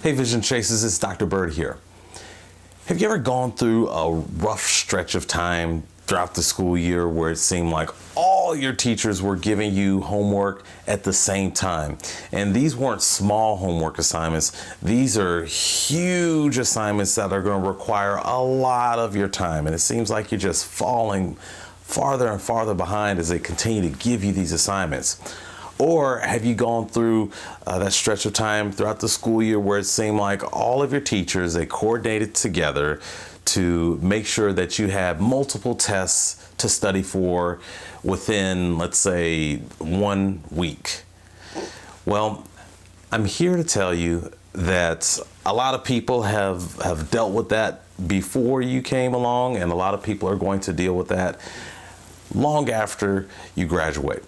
Hey Vision Chasers, it's Dr. Bird here. Have you ever gone through a rough stretch of time throughout the school year where it seemed like all your teachers were giving you homework at the same time? And these weren't small homework assignments. These are huge assignments that are going to require a lot of your time. And it seems like you're just falling farther and farther behind as they continue to give you these assignments. Or have you gone through that stretch of time throughout the school year where it seemed like all of your teachers, they coordinated together to make sure that you have multiple tests to study for within, let's say, 1 week? Well, I'm here to tell you that a lot of people have dealt with that before you came along, and a lot of people are going to deal with that long after you graduate.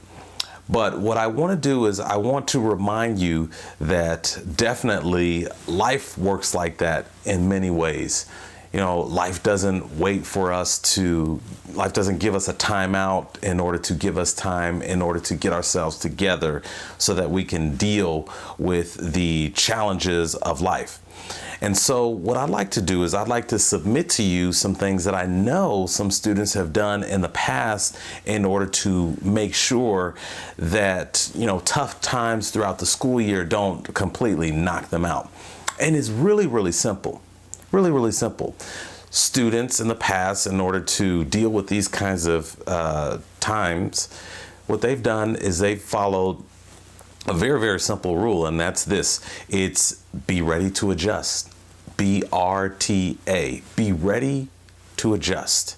But what I want to do is I want to remind you that definitely life works like that in many ways. You know, life doesn't wait for us life doesn't give us a timeout in order to give us time in order to get ourselves together so that we can deal with the challenges of life. And so what I'd like to do is I'd like to submit to you some things that I know some students have done in the past in order to make sure that, you know, tough times throughout the school year don't completely knock them out. And it's really, really simple. Really, really simple. Students in the past, in order to deal with these kinds of times, what they've done is they've followed a very, very simple rule, and that's this. It's be ready to adjust. BRTA. Be ready to adjust.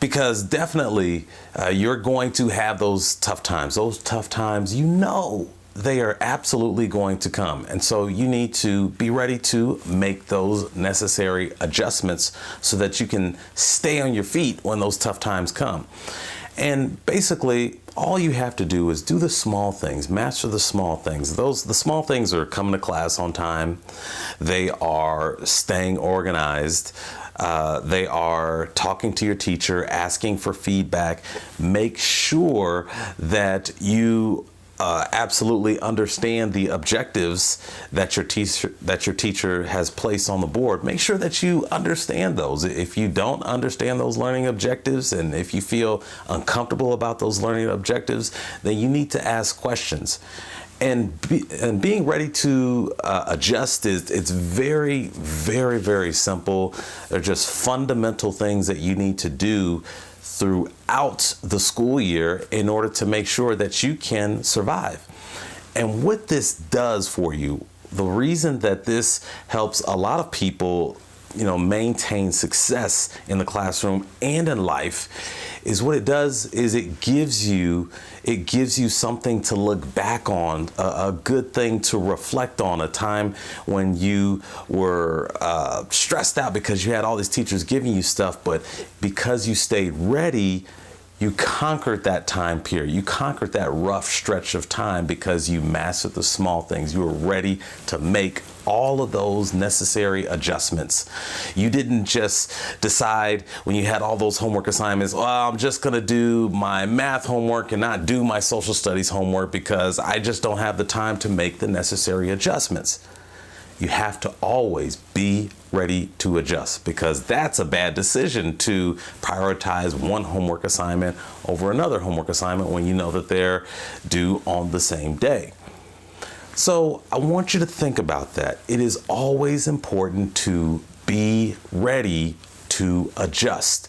Because definitely you're going to have those tough times. Those tough times, you know, they are absolutely going to come. And so you need to be ready to make those necessary adjustments so that you can stay on your feet when those tough times come. And basically, all you have to do is do the small things, master the small things. The small things are coming to class on time. They are staying organized. They are talking to your teacher, asking for feedback. Make sure that you absolutely understand the objectives that your teacher has placed on the board. Make sure that you understand those. If you don't understand those learning objectives, and if you feel uncomfortable about those learning objectives, then you need to ask questions. And being ready to adjust it's very, very, very simple. They're just fundamental things that you need to do throughout the school year in order to make sure that you can survive. And what this does for you, the reason that this helps a lot of people, you know, maintain success in the classroom and in life, is what it does is it gives you something to look back on, a good thing to reflect on, a time when you were stressed out because you had all these teachers giving you stuff, but because you stayed ready, you conquered that time period. You conquered that rough stretch of time because you mastered the small things. You were ready to make all of those necessary adjustments. You didn't just decide when you had all those homework assignments, well, I'm just going to do my math homework and not do my social studies homework because I just don't have the time to make the necessary adjustments. You have to always be ready to adjust, because that's a bad decision to prioritize one homework assignment over another homework assignment when you know that they're due on the same day. So I want you to think about that. It is always important to be ready to adjust,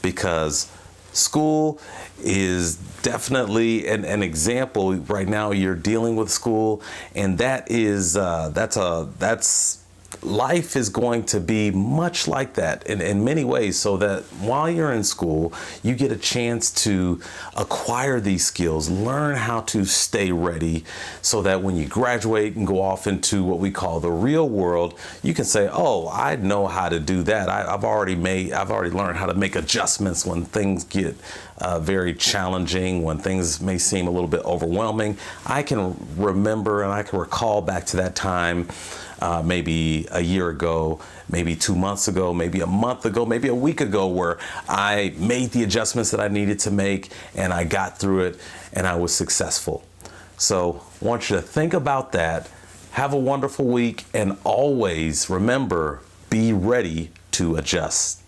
because school is definitely an example. Right now you're dealing with school, and that is that's life is going to be much like that in many ways, so that while you're in school, you get a chance to acquire these skills, learn how to stay ready, so that when you graduate and go off into what we call the real world, you can say, oh, I know how to do that. I've already learned how to make adjustments when things get very challenging, when things may seem a little bit overwhelming. I can remember and I can recall back to that time, maybe a year ago, maybe 2 months ago, maybe a month ago, maybe a week ago, where I made the adjustments that I needed to make and I got through it and I was successful. So I want you to think about that. Have a wonderful week, and always remember, be ready to adjust.